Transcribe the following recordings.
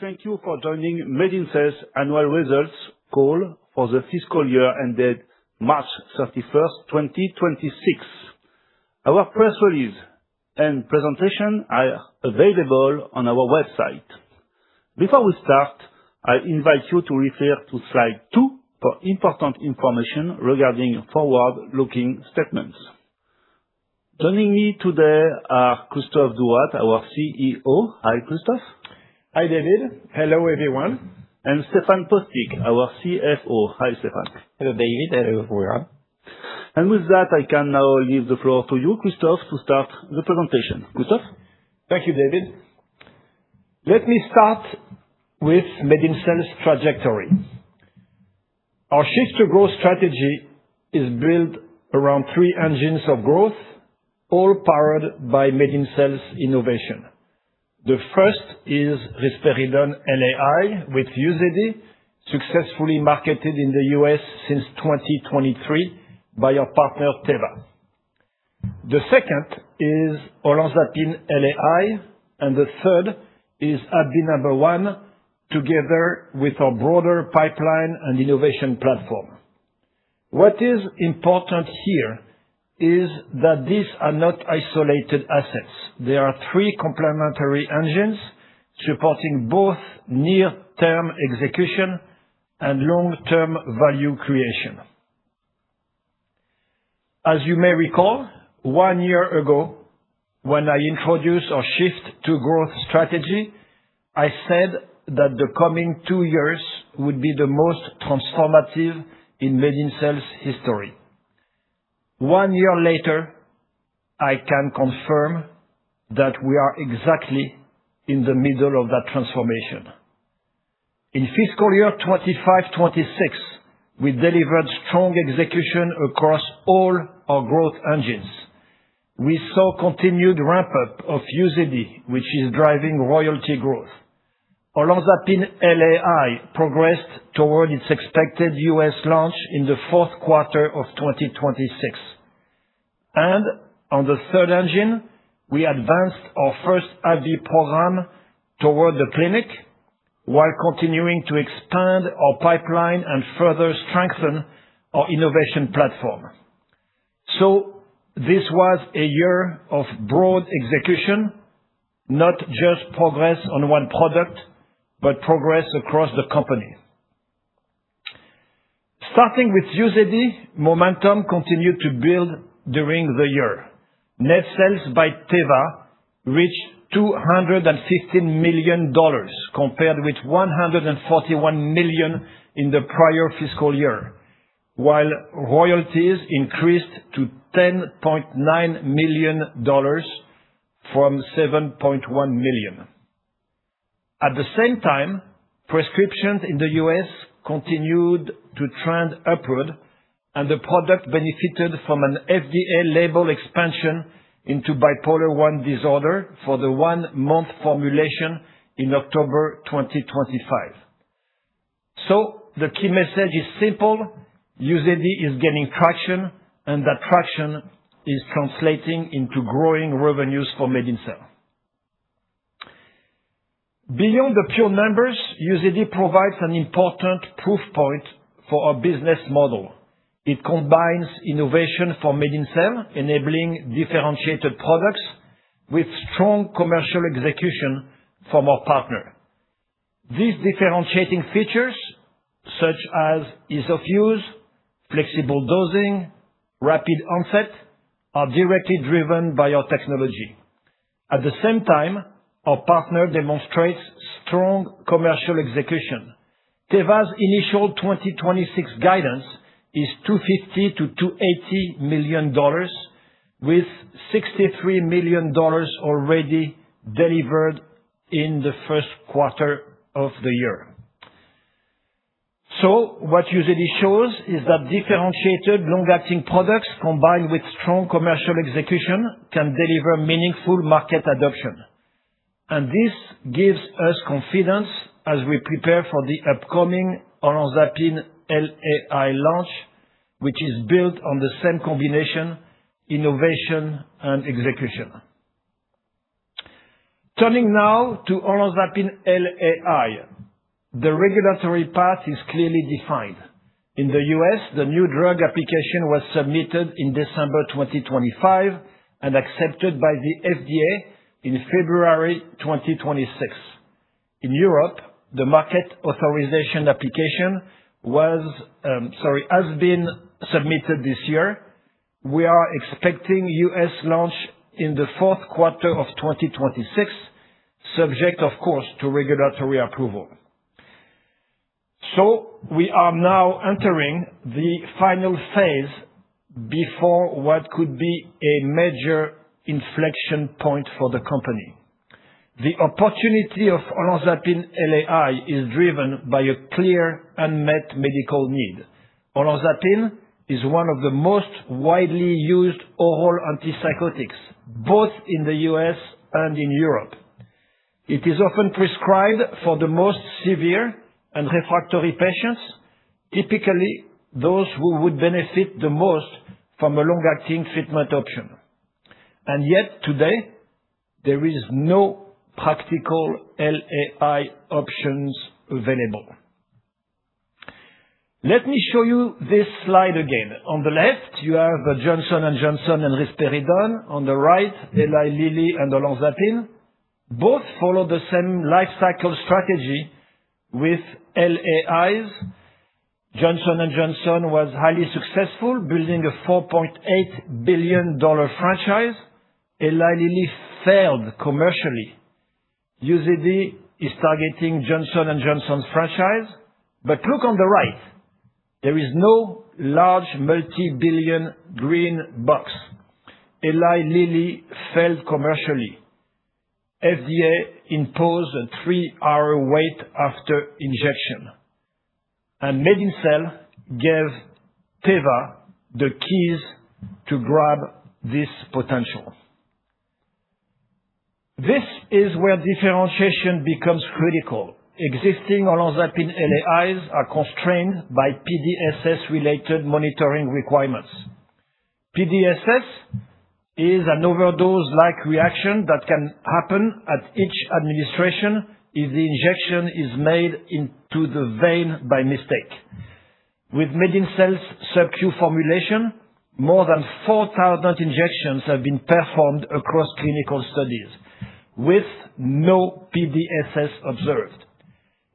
Thank you for joining MedinCell's annual results call for the fiscal year ended March 31st, 2026. Our press release and presentation are available on our website. Before we start, I invite you to refer to slide 2 for important information regarding forward-looking statements. Joining me today are Christophe Douat, our CEO. Hi, Christophe. Hi, David. Hello, everyone. And Stéphane Postic, our CFO. Hi, Stéphane. Hello, David. Hello, everyone. And with that, I can now leave the floor to you, Christophe, to start the presentation. Christophe? Thank you, David. Let me start with MedinCell's trajectory. Our shift to growth strategy is built around 3 engines of growth, all powered by MedinCell's innovation. The first is risperidone LAI with UZEDY, successfully marketed in the US since 2023 by our partner Teva. The second is olanzapine LAI, and the third is AB1, together with our broader pipeline and innovation platform. What is important here is that these are not isolated assets. There are 3 complementary engines supporting both near-term execution and long-term value creation. As you may recall, 1 year ago, when I introduced our shift to growth strategy, I said that the coming 2 years would be the most transformative in MedinCell's history. 1 year later, I can confirm that we are exactly in the middle of that transformation. In fiscal year 25-26, we delivered strong execution across all our growth engines. We saw continued ramp-up of UZEDY, which is driving royalty growth. Olanzapine LAI progressed toward its expected US launch in the fourth quarter of 2026. And on the third engine, we advanced our first AbbVie program toward the clinic, while continuing to expand our pipeline and further strengthen our innovation platform. So this was a year of broad execution, not just progress on one product, but progress across the company. Starting with UZEDY, momentum continued to build during the year. Net sales by Teva reached $215 million, compared with $141 million in the prior fiscal year, while royalties increased to $10.9 million from $7.1 million. At the same time, prescriptions in the US continued to trend upward, and the product benefited from an FDA label expansion into bipolar I disorder for the 1-month formulation in October 2025. So the key message is simple: UZEDY is gaining traction, and that traction is translating into growing revenues for MedinCell. Beyond the pure numbers, UZEDY provides an important proof point for our business model. It combines innovation for MedinCell, enabling differentiated products, with strong commercial execution from our partner. These differentiating features, such as ease of use, flexible dosing, rapid onset, are directly driven by our technology. At the same time, our partner demonstrates strong commercial execution. Teva's initial 2026 guidance is $250 to $280 million, with $63 million already delivered in the first quarter of the year. So what UZEDY shows is that differentiated long-acting products combined with strong commercial execution can deliver meaningful market adoption. And this gives us confidence as we prepare for the upcoming olanzapine LAI launch, which is built on the same combination, innovation and execution. Turning now to olanzapine LAI. The regulatory path is clearly defined. In the U.S., the new drug application was submitted in December 2025 and accepted by the FDA in February 2026. In Europe, the market authorization application has been submitted this year. We are expecting U.S. launch in the fourth quarter of 2026, subject, of course, to regulatory approval. So we are now entering the final phase before what could be a major inflection point for the company. The opportunity of olanzapine LAI is driven by a clear unmet medical need. Olanzapine is one of the most widely used oral antipsychotics, both in the US and in Europe. It is often prescribed for the most severe and refractory patients, typically those who would benefit the most from a long-acting treatment option. And yet today, there is no practical LAI options available. Let me show you this slide again. On the left, you have Johnson & Johnson and risperidone. On the right, Eli Lilly and olanzapine. Both follow the same life cycle strategy with LAIs. Johnson & Johnson was highly successful, building a $4.8 billion franchise. Eli Lilly failed commercially. UZEDY is targeting Johnson & Johnson's franchise. But look on the right. There is no large multi-billion green box. Eli Lilly failed commercially. FDA imposed a 3-hour wait after injection. And MedinCell gave Teva the keys to grab this potential. This is where differentiation becomes critical. Existing olanzapine LAIs are constrained by PDSS-related monitoring requirements. PDSS is an overdose-like reaction that can happen at each administration if the injection is made into the vein by mistake. With MedinCell's sub-Q formulation, more than 4,000 injections have been performed across clinical studies, with no PDSS observed.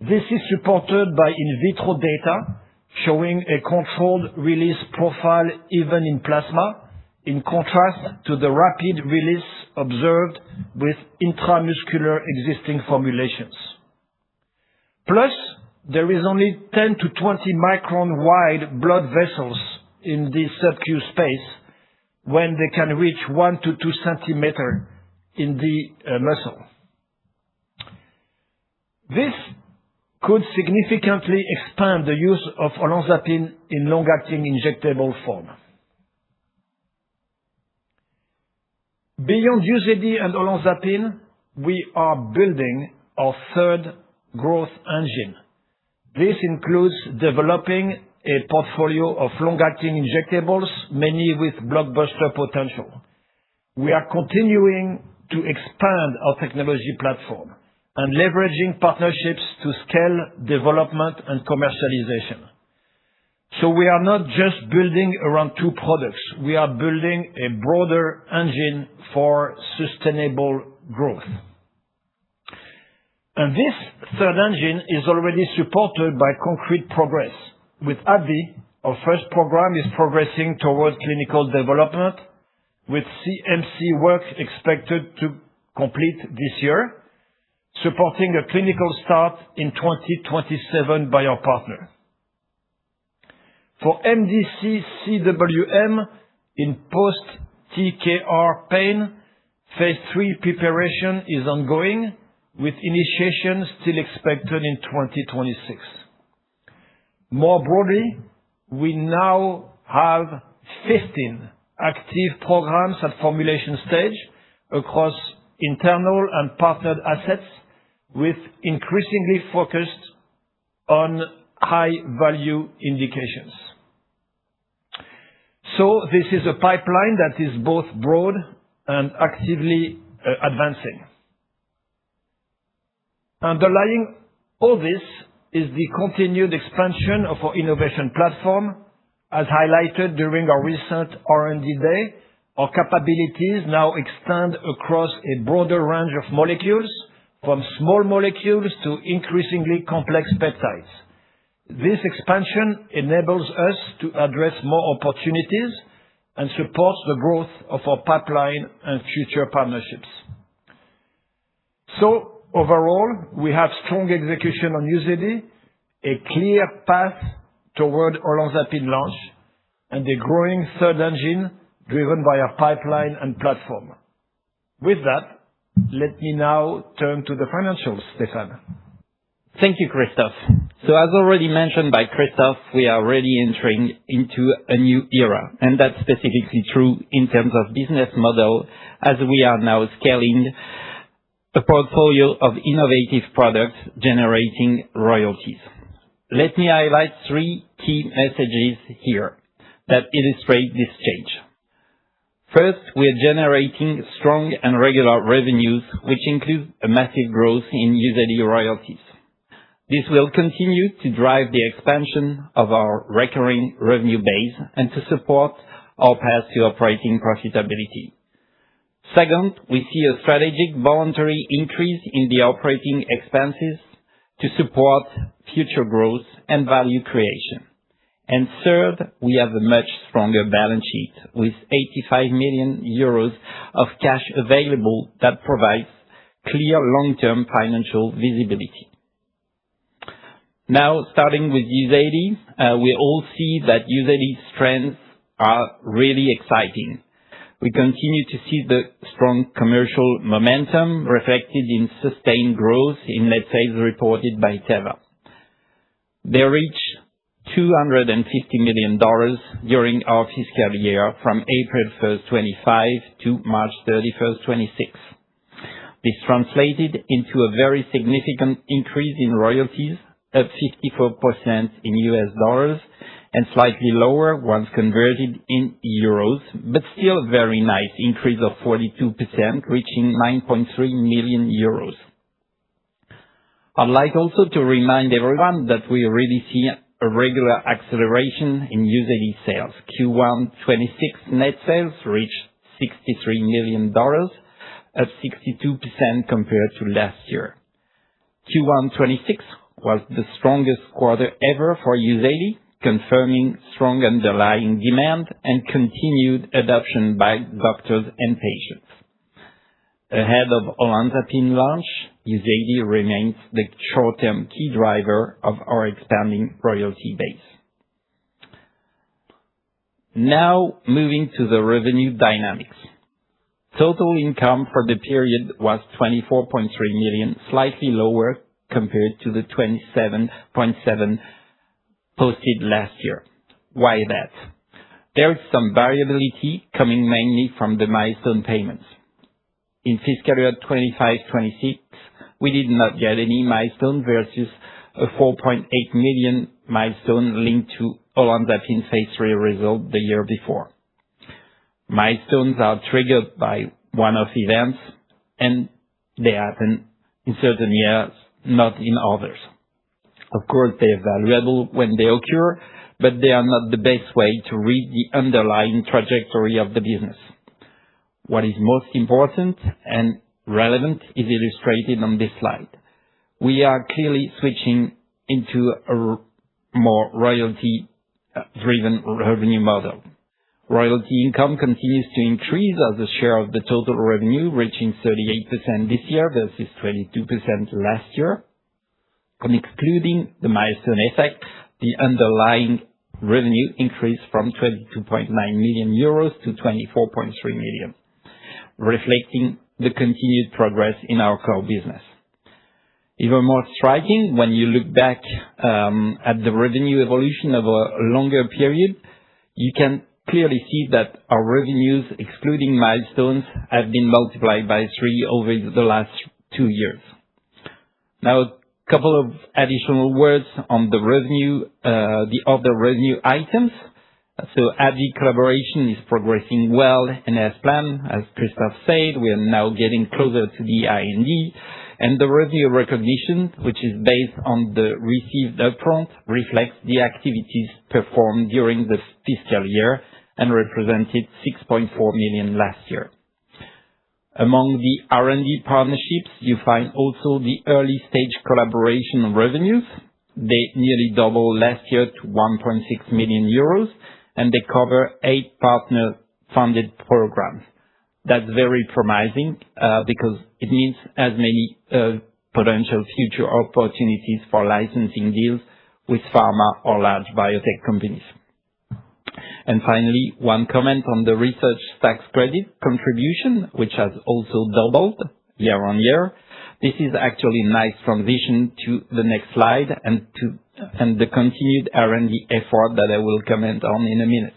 This is supported by in vitro data showing a controlled release profile even in plasma, in contrast to the rapid release observed with intramuscular existing formulations. Plus, there is only 10 to 20 micron wide blood vessels in the sub-Q space when they can reach 1 to 2 centimeters in the muscle. This could significantly expand the use of olanzapine in long-acting injectable form. Beyond UZEDY and olanzapine, we are building our third growth engine. This includes developing a portfolio of long-acting injectables, many with blockbuster potential. We are continuing to expand our technology platform and leveraging partnerships to scale development and commercialization. So we are not just building around two products. We are building a broader engine for sustainable growth. And this third engine is already supported by concrete progress. With AbbVie, our first program is progressing towards clinical development, with CMC work expected to complete this year, supporting a clinical start in 2027 by our partner. For MDC-CWM in post-TKR pain, phase 3 preparation is ongoing, with initiation still expected in 2026. More broadly, we now have 15 active programs at formulation stage across internal and partnered assets, with increasingly focused on high-value indications. So this is a pipeline that is both broad and actively advancing. Underlying all this is the continued expansion of our innovation platform. As highlighted during our recent R&D Day, our capabilities now extend across a broader range of molecules, from small molecules to increasingly complex peptides. This expansion enables us to address more opportunities and supports the growth of our pipeline and future partnerships. So overall, we have strong execution on UZEDY, a clear path toward olanzapine launch, and a growing third engine driven by our pipeline and platform. With that, let me now turn to the financials, Stéphane. Thank you, Christophe. So as already mentioned by Christophe, we are already entering into a new era, and that's specifically true in terms of business model, as we are now scaling a portfolio of innovative products generating royalties. Let me highlight 3 key messages here that illustrate this change. First, we are generating strong and regular revenues, which include a massive growth in UZEDY royalties. This will continue to drive the expansion of our recurring revenue base and to support our path to operating profitability. Second, we see a strategic voluntary increase in the operating expenses to support future growth and value creation. And third, we have a much stronger balance sheet with 85 million euros of cash available that provides clear long-term financial visibility. Now, starting with UZEDY, we all see that UZEDY's trends are really exciting. We continue to see the strong commercial momentum reflected in sustained growth in net sales reported by Teva. They reach $250 million during our fiscal year from April 1st, 25 to March 31st, 26. This translated into a very significant increase in royalties, up 54% in US dollars and slightly lower once converted in euros, but still a very nice increase of 42%, reaching 9.3 million euros. I'd like also to remind everyone that we really see a regular acceleration in UZEDY sales. Q1 26 net sales reached $63 million, up 62% compared to last year. Q1 26 was the strongest quarter ever for UZEDY, confirming strong underlying demand and continued adoption by doctors and patients. Ahead of olanzapine launch, UZEDY remains the short-term key driver of our expanding royalty base. Now, moving to the revenue dynamics. Total income for the period was 24.3 million, slightly lower compared to the 27.7 posted last year. Why that? There is some variability coming mainly from the milestone payments. In fiscal year 25-26, we did not get any milestone versus a 4.8 million milestone linked to olanzapine phase 3 result the year before. Milestones are triggered by one-off events, and they happen in certain years, not in others. Of course, they are valuable when they occur, but they are not the best way to read the underlying trajectory of the business. What is most important and relevant is illustrated on this slide. We are clearly switching into a more royalty-driven revenue model. Royalty income continues to increase as a share of the total revenue, reaching 38% this year versus 22% last year. And excluding the milestone effect, the underlying revenue increased from 22.9 million euros to 24.3 million, reflecting the continued progress in our core business. Even more striking, when you look back at the revenue evolution of a longer period, you can clearly see that our revenues, excluding milestones, have been multiplied by 3 over the last 2 years. Now, a couple of additional words on the revenue, the other revenue items. So AbbVie collaboration is progressing well and as planned. As Christophe said, we are now getting closer to the IND. And the revenue recognition, which is based on the received upfront, reflects the activities performed during the fiscal year and represented 6.4 million last year. Among the R&D partnerships, you find also the early-stage collaboration revenues. They nearly doubled last year to 1.6 million euros, and they cover 8 partner-funded programs. That's very promising because it means as many potential future opportunities for licensing deals with pharma or large biotech companies. And finally, one comment on the research tax credit contribution, which has also doubled year on year. This is actually a nice transition to the next slide and the continued R&D effort that I will comment on in a minute.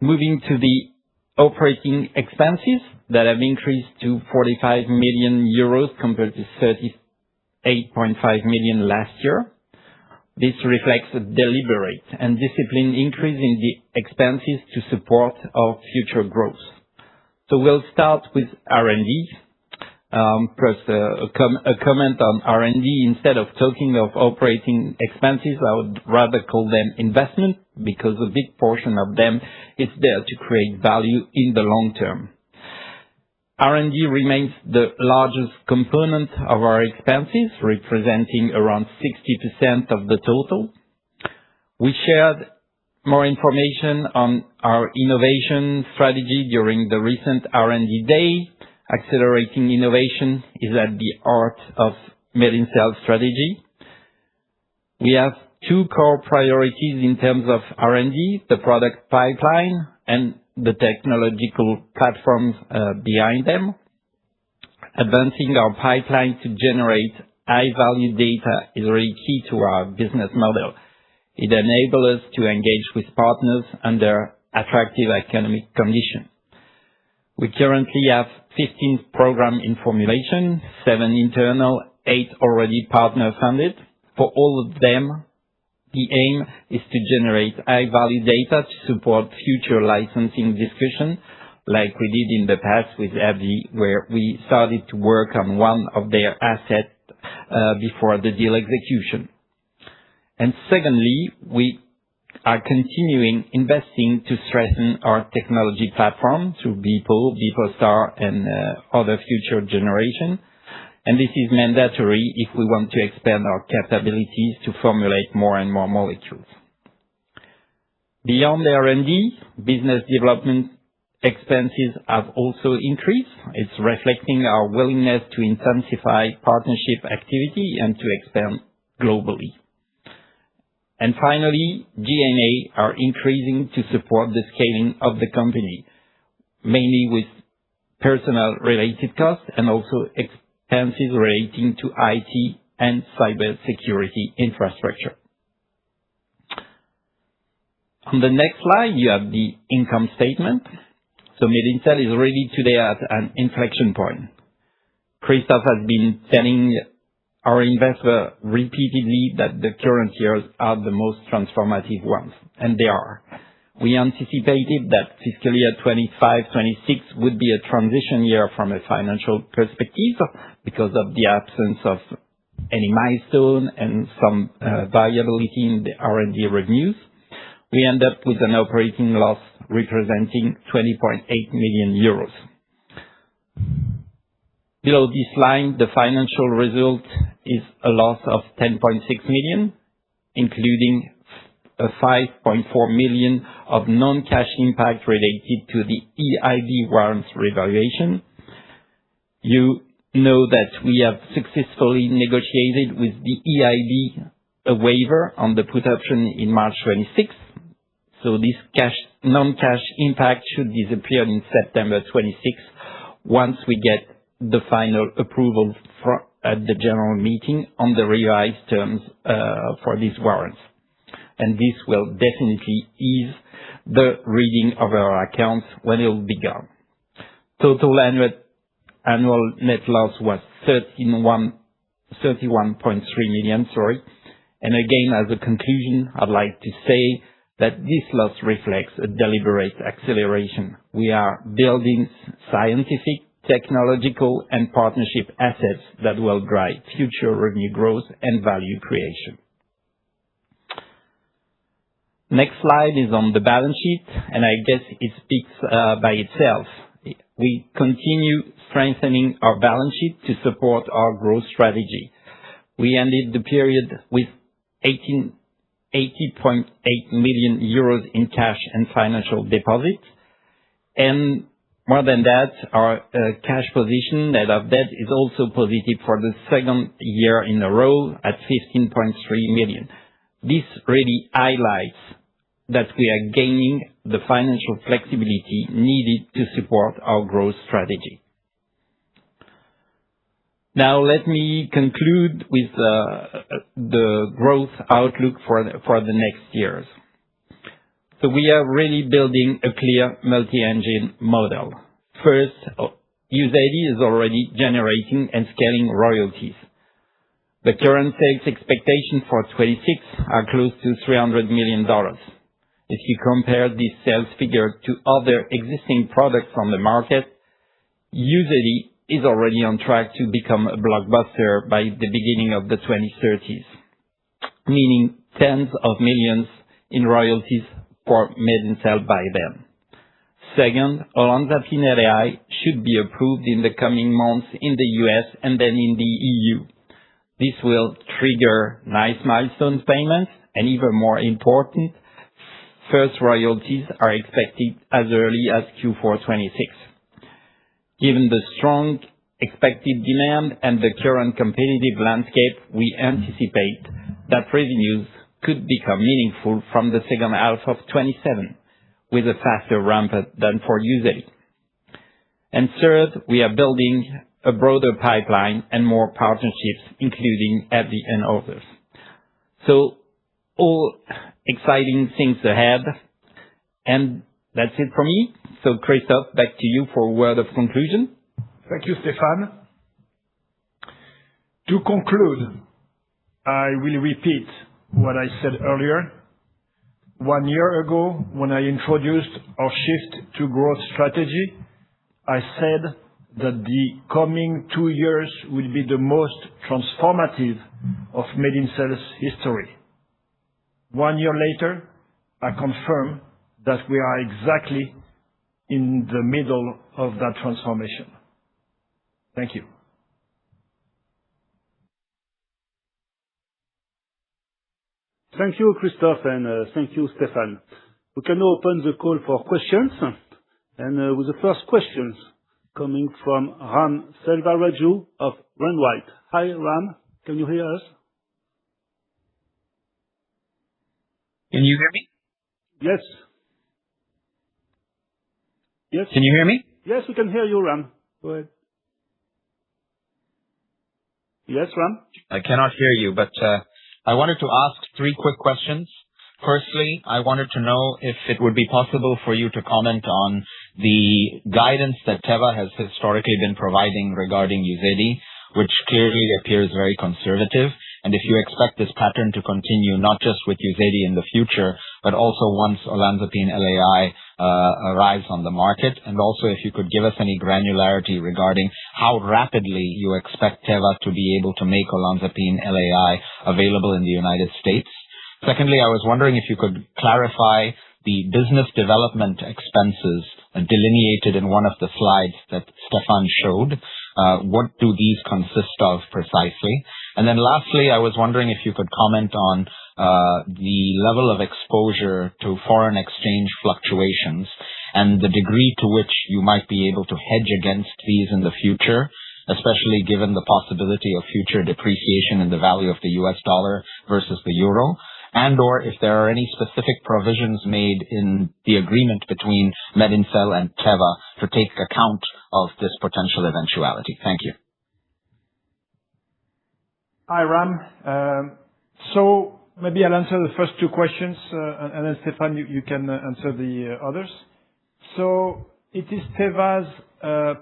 Moving to the operating expenses that have increased to 45 million euros compared to 38.5 million last year. This reflects a deliberate and disciplined increase in the expenses to support our future growth. So we'll start with R&D. First, a comment on R&D. Instead of talking of operating expenses, I would rather call them investment because a big portion of them is there to create value in the long term. R&D remains the largest component of our expenses, representing around 60% of the total. We shared more information on our innovation strategy during the recent R&D Day. Accelerating innovation is at the heart of MedinCell strategy. We have 2 core priorities in terms of R&D, the product pipeline and the technological platforms behind them. Advancing our pipeline to generate high-value data is really key to our business model. It enables us to engage with partners under attractive economic conditions. We currently have 15 programs in formulation, 7 internal, 8 already partner-funded. For all of them, the aim is to generate high-value data to support future licensing discussion, like we did in the past with AbbVie, where we started to work on one of their assets before the deal execution. And secondly, we are continuing investing to strengthen our technology platform through BEPO, BEPO-STAR, and other future generations. And this is mandatory if we want to expand our capabilities to formulate more and more molecules. Beyond the R&D, business development expenses have also increased. It's reflecting our willingness to intensify partnership activity and to expand globally. And finally, G&A are increasing to support the scaling of the company, mainly with personnel-related costs and also expenses relating to IT and cybersecurity infrastructure. On the next slide, you have the income statement. So MedinCell is really today at an inflection point. Christophe has been telling our investor repeatedly that the current years are the most transformative ones, and they are. We anticipated that fiscal year 25-26 would be a transition year from a financial perspective because of the absence of any milestone and some variability in the R&D revenues. We end up with an operating loss representing 20.8 million euros. Below this line, the financial result is a loss of 10.6 million, including a 5.4 million of non-cash impact related to the EIB warrants revaluation. You know that we have successfully negotiated with the EIB a waiver on the put option in March 26. So this non-cash impact should disappear in September 26 once we get the final approval at the general meeting on the revised terms for these warrants. And this will definitely ease the reading of our accounts when it will be gone. Total annual net loss was 31.3 million, And again, as a conclusion, I'd like to say that this loss reflects a deliberate acceleration. We are building scientific, technological and partnership assets that will drive future revenue growth and value creation. Next slide is on the balance sheet, and I guess it speaks by itself. We continue strengthening our balance sheet to support our growth strategy. We ended the period with 80.8 million euros in cash and financial deposits. And more than that, our cash position net of debt is also positive for the second year in a row at 15.3 million. This really highlights that we are gaining the financial flexibility needed to support our growth strategy. Now let me conclude with the growth outlook for the next years. So we are really building a clear multi-engine model. First, UZEDY is already generating and scaling royalties. The current sales expectations for 26 are close to $300 million. If you compare this sales figure to other existing products on the market, UZEDY is already on track to become a blockbuster by the beginning of the 2030s, meaning tens of millions in royalties for MedinCell by then. Second, olanzapine LAI should be approved in the coming months in the US and then in the EU. This will trigger nice milestone payments, and even more important, first royalties are expected as early as Q4 26. Given the strong expected demand and the current competitive landscape, we anticipate that revenues could become meaningful from the second half of 27, with a faster ramp-up than for UZEDY. And third, we are building a broader pipeline and more partnerships, including AbbVie and others. So all exciting things ahead, and that's it for me. So Christophe, back to you for a word of conclusion. Thank you, Stéphane. To conclude, I will repeat what I said earlier. 1 year ago, when I introduced our shift to growth strategy, I said that the coming 2 years will be the most transformative of MedinCell's history. 1 year later, I confirm that we are exactly in the middle of that transformation. Thank you. Thank you, Christophe, and thank you, Stéphane. We can now open the call for questions, and with the first questions coming from Ram Selvaraju of Renwright. Hi, Ram. Can you hear us? Can you hear me? Yes. Yes. Can you hear me? Yes, we can hear you, Ram. Go ahead. Yes, Ram? I cannot hear you, but I wanted to ask 3 quick questions. Firstly, I wanted to know if it would be possible for you to comment on the guidance that Teva has historically been providing regarding UZEDY, which clearly appears very conservative, and if you expect this pattern to continue not just with UZEDY in the future, but also once olanzapine LAI arrives on the market, and also if you could give us any granularity regarding how rapidly you expect Teva to be able to make olanzapine LAI available in the United States. Secondly, I was wondering if you could clarify the business development expenses delineated in one of the slides that Stéphane showed. What do these consist of precisely? And then lastly, I was wondering if you could comment on the level of exposure to foreign exchange fluctuations and the degree to which you might be able to hedge against these in the future, especially given the possibility of future depreciation in the value of the US dollar versus the euro, and or if there are any specific provisions made in the agreement between MedinCell and Teva to take account of this potential eventuality. Thank you. Hi, Ram. So maybe I'll answer the first 2 questions, and then Stéphane, you can answer the others. So it is Teva's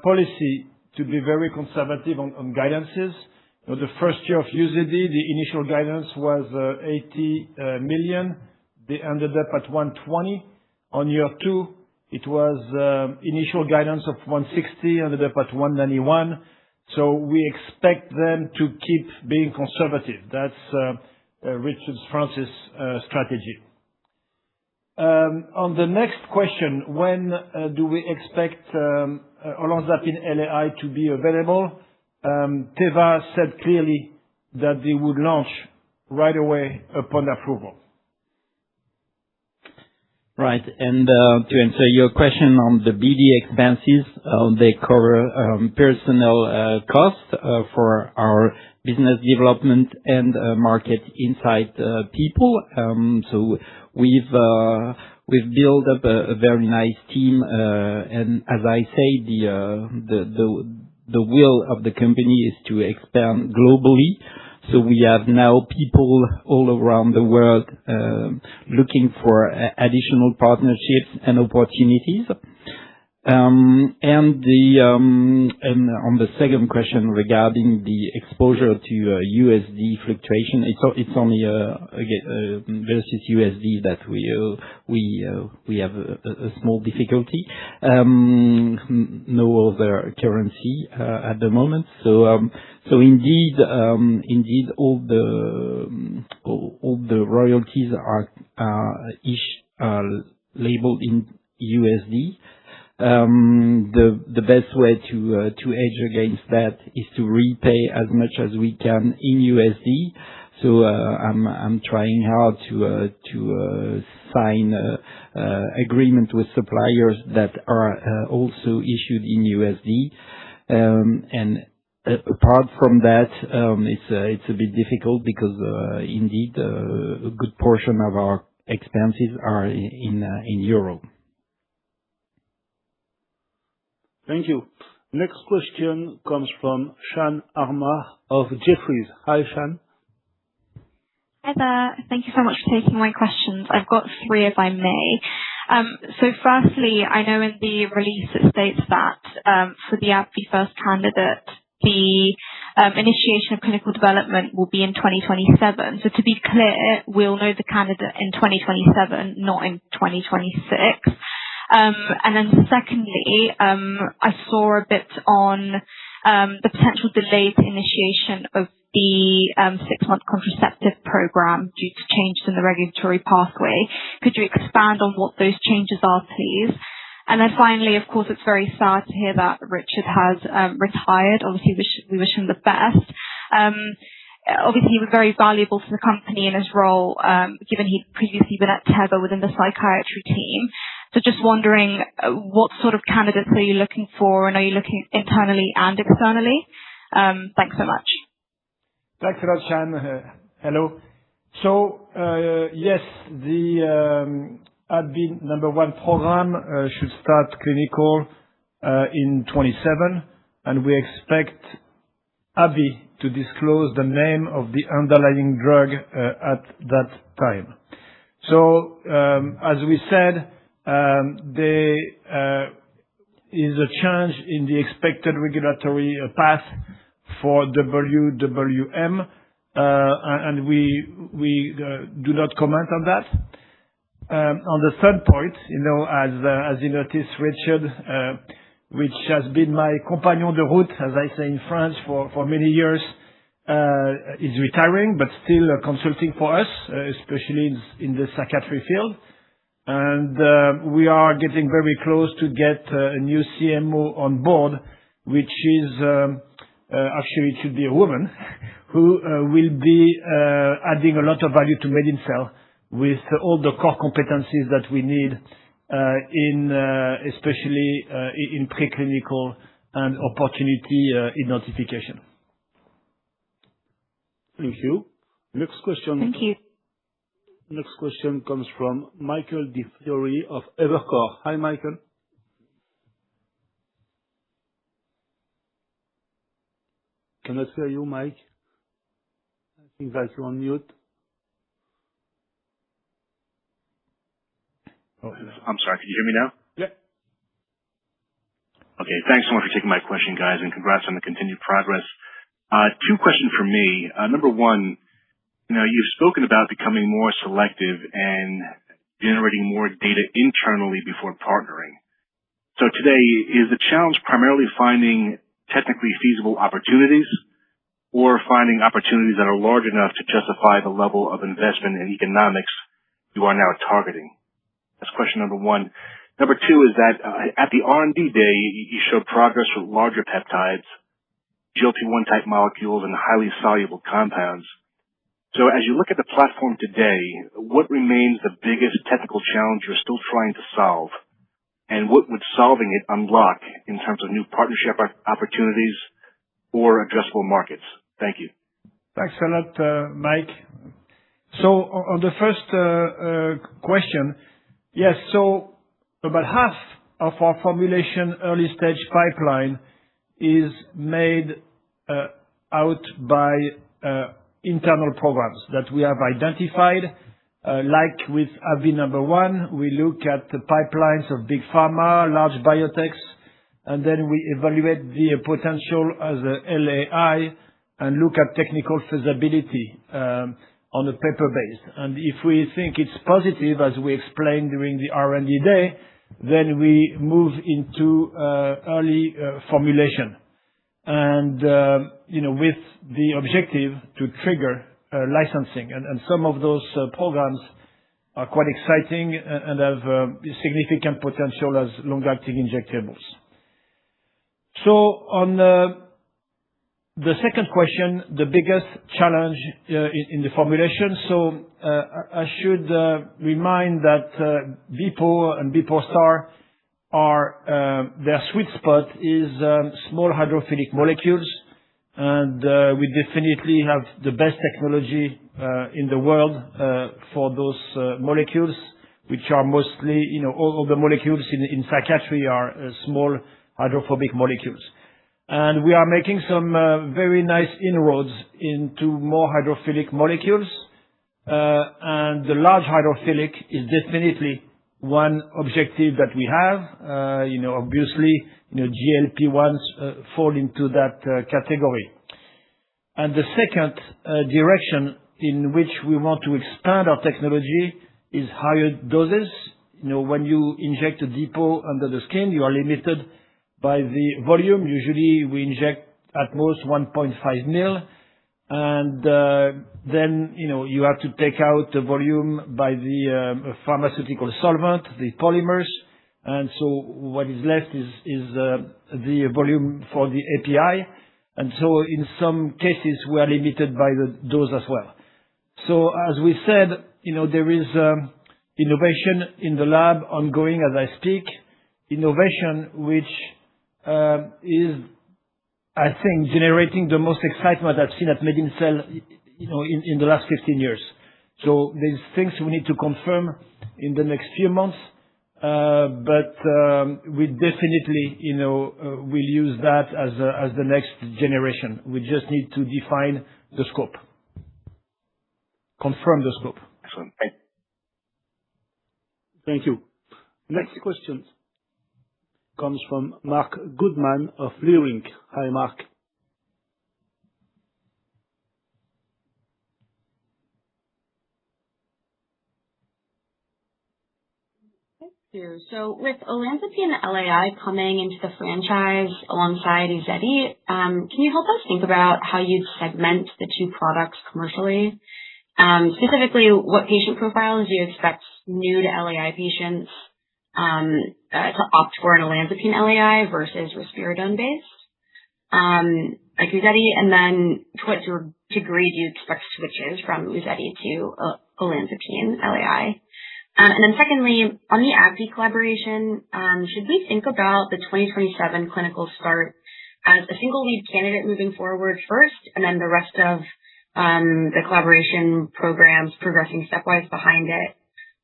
policy to be very conservative on guidances. The first year of UZEDY, the initial guidance was 80 million. They ended up at 120. On year 2, It was initial guidance of 160, ended up at 191. So we expect them to keep being conservative. That's Richard Francis' strategy. On the next question, when do we expect olanzapine LAI to be available? Teva said clearly that they would launch right away upon approval. Right. And to answer your question on the BD expenses, they cover personnel costs for our business development and market insight people. So we've built up a very nice team, and as I say, the will of the company is to expand globally. So we have now people all around the world looking for additional partnerships and opportunities. And on the second question regarding the exposure to USD fluctuation, it's only versus USD that we have a small difficulty. No other currency at the moment. So indeed, all the royalties are labeled in USD. The best way to hedge against that is to repay as much as we can in USD. So I'm trying hard to sign agreement with suppliers that are also issued in USD. And apart from that, it's a bit difficult because indeed a good portion of our expenses are in euro. Thank you. Next question comes from Shan Arma of Jefferies. Hi, Shan. Hi there. Thank you so much for taking my questions. I've got three, if I may. So firstly, I know in the release it states that for the AbbVie first candidate, the initiation of clinical development will be in 2027. So to be clear, we'll know the candidate in 2027, not in 2026. And then secondly, I saw a bit on the potential delayed initiation of the 6-month contraceptive program due to changes in the regulatory pathway. Could you expand on what those changes are, please? And then finally, of course, it's very sad to hear that Richard has retired. Obviously, we wish him the best. Obviously, he was very valuable to the company in his role, given he'd previously been at Teva within the psychiatry team. So just wondering, what sort of candidates are you looking for, and are you looking internally and externally? Thanks so much. Thanks a lot, Shan. Hello. So, yes, the AbbVie #1 program should start clinical in 27, and we expect AbbVie to disclose the name of the underlying drug at that time. So, as we said, there is a change in the expected regulatory path for WWM, and we do not comment on that. On the third point, as you noticed, Richard, which has been my compagnon de route, as I say in French, for many years, is retiring, but still consulting for us, especially in the psychiatry field. And we are getting very close to get a new CMO on board, which is actually it should be a woman who will be adding a lot of value to MedinCell with all the core competencies that we need especially in preclinical and opportunity identification. Thank you. Next question. Thank you. Next question comes from Michael DiFiore of Evercore. Hi, Michael. Cannot hear you, Mike. I think that you're on mute. Oh, I'm sorry. Can you hear me now? Yeah. Okay. Thanks so much for taking my question, guys, and congrats on the continued progress. Two questions from me. Number one, you've spoken about becoming more selective and generating more data internally before partnering. So today, is the challenge primarily finding technically feasible opportunities or finding opportunities that are large enough to justify the level of investment and economics you are now targeting? That's question number one. Number two is that at the R&D day, you showed progress with larger peptides, GLP-1 type molecules, and highly soluble compounds. So as you look at the platform today, what remains the biggest technical challenge you're still trying to solve? And what would solving it unlock in terms of new partnership opportunities or addressable markets? Thank you. Thanks a lot, Mike. So on the first question, yes, so about half of our formulation early stage pipeline is made out by internal programs that we have identified. Like with AbbVie number one, we look at the pipelines of big pharma, large biotechs, and then we evaluate the potential as a LAI and look at technical feasibility on a paper base. And if we think it's positive, as we explained during the R&D day, then we move into early formulation. And, with the objective to trigger licensing. And some of those programs are quite exciting and have significant potential as long-acting injectables. So on the second question, the biggest challenge in the formulation. So I should remind that BPO and BPO Star are their sweet spot is small hydrophilic molecules, and we definitely have the best technology in the world for those molecules, which are mostly, all the molecules in psychiatry are small hydrophobic molecules. And we are making some very nice inroads into more hydrophilic molecules. And the large hydrophilic is definitely one objective that we have. Obviously, GLP-1s fall into that category. And the second direction in which we want to expand our technology is higher doses. When you inject a depot under the skin, you are limited by the volume. Usually we inject at most 1.5 mil. And then, you have to take out the volume by the pharmaceutical solvent, the polymers. And so what is left is the volume for the API. And so in some cases, we are limited by the dose as well. So as we said, there is innovation in the lab ongoing as I speak, innovation which is, I think, generating the most excitement I've seen at MedinCell, in the last 15 years. So there's things we need to confirm in the next few months, but we definitely, will use that as the next generation. We just need to define the scope, confirm the scope. Excellent. Thank you. Next question comes from Mark Goodman of Leerink. Hi, Mark. So with olanzapine LAI coming into the franchise alongside UZEDY, can you help us think about how you'd segment the two products commercially? Specifically, what patient profiles do you expect new to LAI patients to opt for an olanzapine LAI versus risperidone-based, like UZEDY, and then to what degree do you expect switches from UZEDY to olanzapine LAI? And then secondly, on the AbbVie collaboration, should we think about the 2027 clinical start as a single lead candidate moving forward first, and then the rest of the collaboration programs progressing stepwise behind it,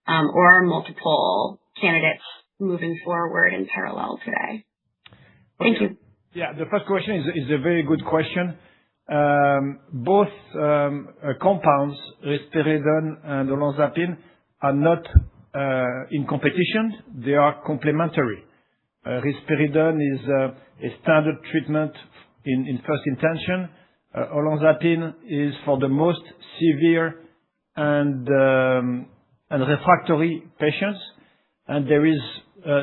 or multiple candidates moving forward in parallel today? Thank you. Yeah, the first question is a very good question. Both compounds, risperidone and olanzapine, are not in competition. They are complementary. Risperidone is a standard treatment in first intention. Olanzapine is for the most severe and refractory patients, and there is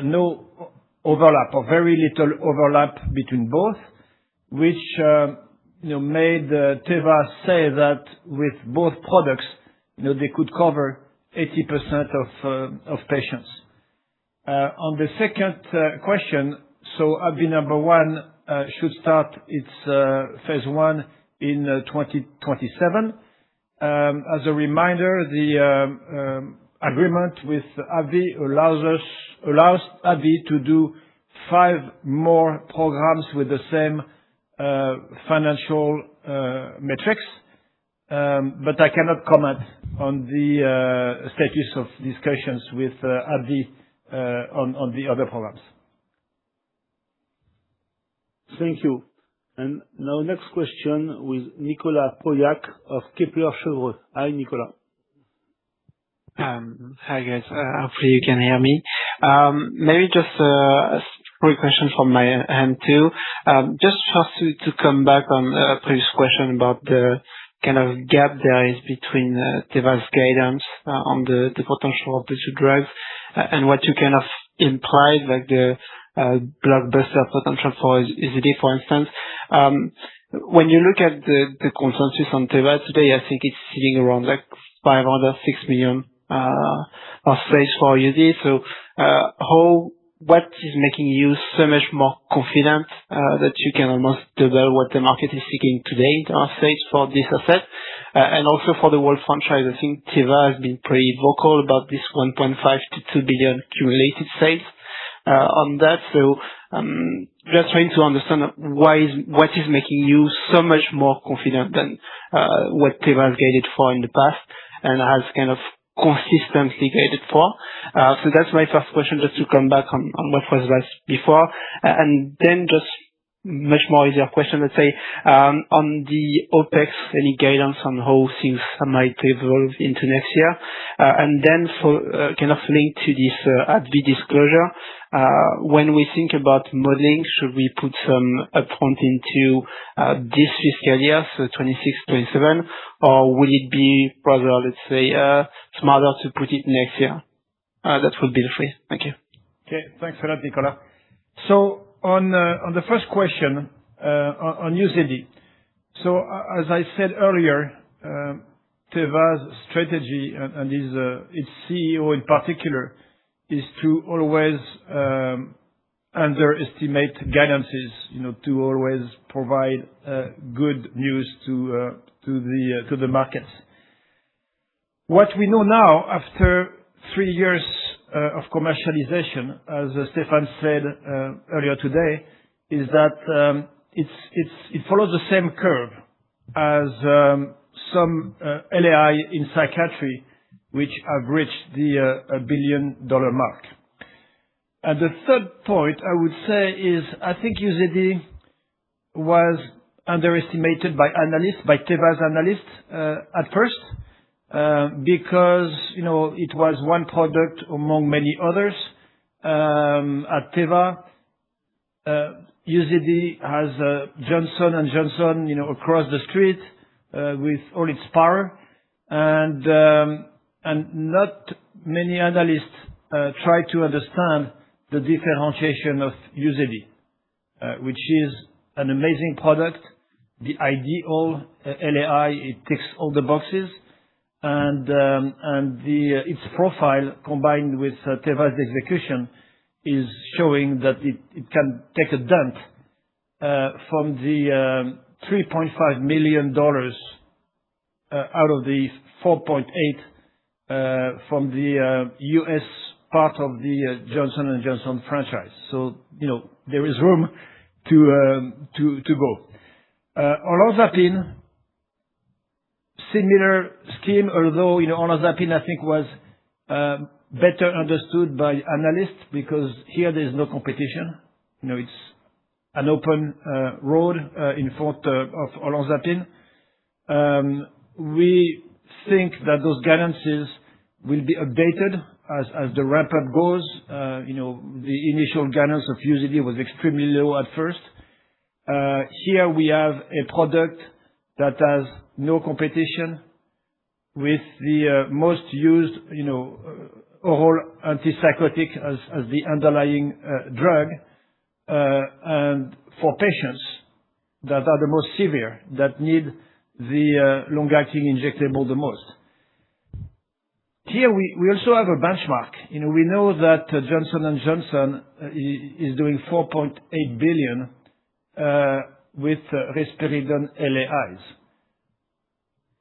no overlap or very little overlap between both, which made Teva say that with both products, they could cover 80% of patients. On the second question, so AbbVie number 1 should start its phase 1 in 2027. As a reminder, the agreement with AbbVie allows AbbVie to do 5 more programs with the same financial metrics, but I cannot comment on the status of discussions with AbbVie on the other programs. Thank you. And now next question with Nicolas Pauillac of Kepler Cheuvreux. Hi, Nicolas. Hi, guys. Hopefully you can hear me. Maybe just a quick question from my end too. Just first to come back on a previous question about the kind of gap there is between Teva's guidance on the potential of the 2 drugs and what you kind of implied, like the blockbuster potential for UZEDY, for instance. When you look at the consensus on Teva today, I think it's sitting around like 506 million of sales for UZEDY. So what is making you so much more confident that you can almost double what the market is seeking today in terms of sales for this asset? And also for the whole franchise, I think Teva has been pretty vocal about this 1.5 to 2 billion cumulated sales on that. So just trying to understand what is making you so much more confident than what Teva has guided for in the past and has kind of consistently guided for. So that's my first question, just to come back on what was asked before. And then just much more easier question, let's say, on the OpEx, any guidance on how things might evolve into next year? And then for kind of linked to this AbbVie disclosure, when we think about modeling, should we put some upfront into this fiscal year, so 26-27, or will it be rather, let's say, smarter to put it next year? That would be the 3. Thank you. Okay, thanks for that, Nicolas. So on the first question on UZEDY, so as I said earlier, Teva's strategy and its CEO in particular is to always underestimate guidances, to always provide good news to the markets. What we know now, after 3 years of commercialization, as Stéphane said earlier today, is that it follows the same curve as some LAI in psychiatry, which have reached the $1 billion mark. And the third point I would say is I think UZEDY was underestimated by analysts, by Teva's analysts at first, because it was one product among many others. At Teva, UZEDY has Johnson & Johnson, across the street with all its power, and not many analysts try to understand the differentiation of UZEDY, which is an amazing product, the ideal LAI. It ticks all the boxes, and its profile combined with Teva's execution is showing that it can take a dent from the $3.5 million out of the 4.8 from the US part of the Johnson & Johnson franchise. So, there is room to go. Olanzapine, similar scheme, although, olanzapine, I think, was better understood by analysts because here there is no competition. It's an open road in front of olanzapine. We think that those guidances will be updated as the ramp-up goes. The initial guidance of UZEDY was extremely low at first. Here we have a product that has no competition with the most used, oral antipsychotic as the underlying drug, and for patients that are the most severe, that need the long-acting injectable the most. Here we also have a benchmark. We know that Johnson & Johnson is doing $4.8 billion with risperidone LAIs.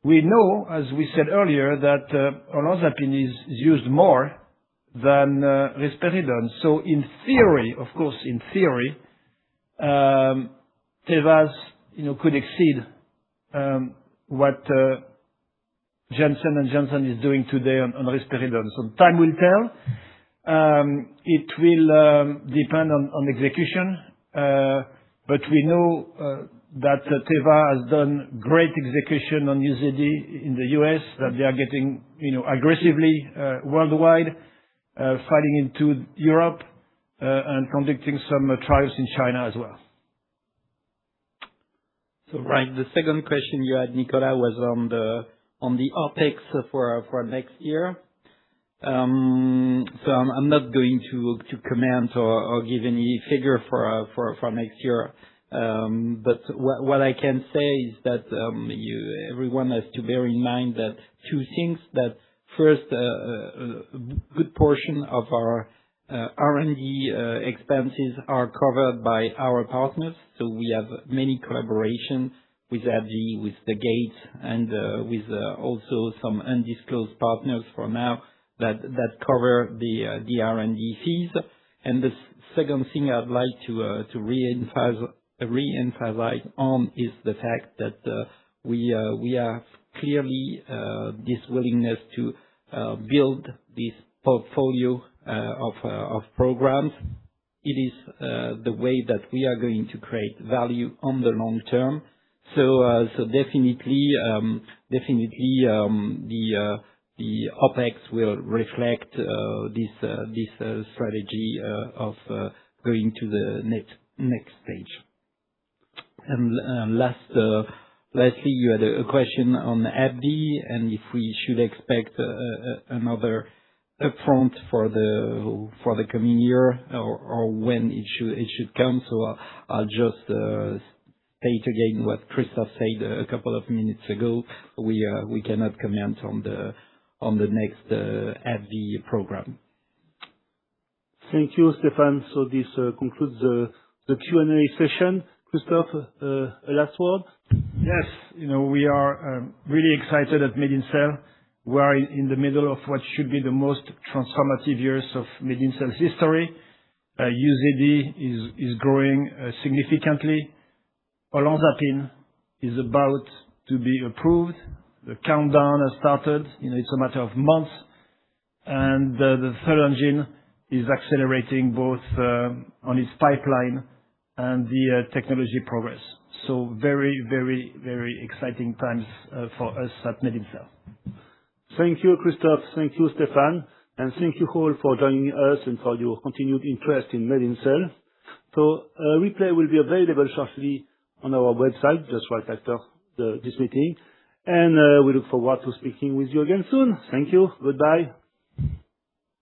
We know, as we said earlier, that olanzapine is used more than risperidone. So in theory, of course, in theory, Teva's could exceed what Johnson & Johnson is doing today on risperidone. So time will tell. It will depend on execution, but we know that Teva has done great execution on UZEDY in the US, that they are getting aggressively worldwide, fighting into Europe, and conducting some trials in China as well. So right, the second question you had, Nicolas, was on the OpEx for next year. So I'm not going to comment or give any figure for next year. But what I can say is that everyone has to bear in mind that two things. That first, a good portion of our R&D expenses are covered by our partners. So we have many collaboration with AbbVie, with the Gates, and with also some undisclosed partners for now that cover the R&D fees. And the second thing I'd like to re-emphasize on is the fact that we have clearly this willingness to build this portfolio of programs. It is the way that we are going to create value on the long term. So definitely the OpEx will reflect this strategy of going to the next stage. And lastly, you had a question on AbbVie and if we should expect another upfront for the coming year or when it should come. So I'll just state again what Christophe said a couple of minutes ago. We cannot comment on the next AbbVie program. Thank you, Stéphane. So this concludes the Q&A session. Christophe, a last word? Yes, we are really excited at MedinCell. We are in the middle of what should be the most transformative years of MedinCell's history. UZEDY is growing significantly. Olanzapine is about to be approved. The countdown has started. It's a matter of months. And the third engine is accelerating both on its pipeline and the technology progress. So very, very, very exciting times for us at MedinCell. Thank you, Christophe. Thank you, Stéphane. And thank you all for joining us and for your continued interest in MedinCell. So a replay will be available shortly on our website, just right after this meeting. And we look forward to speaking with you again soon. Thank you. Goodbye.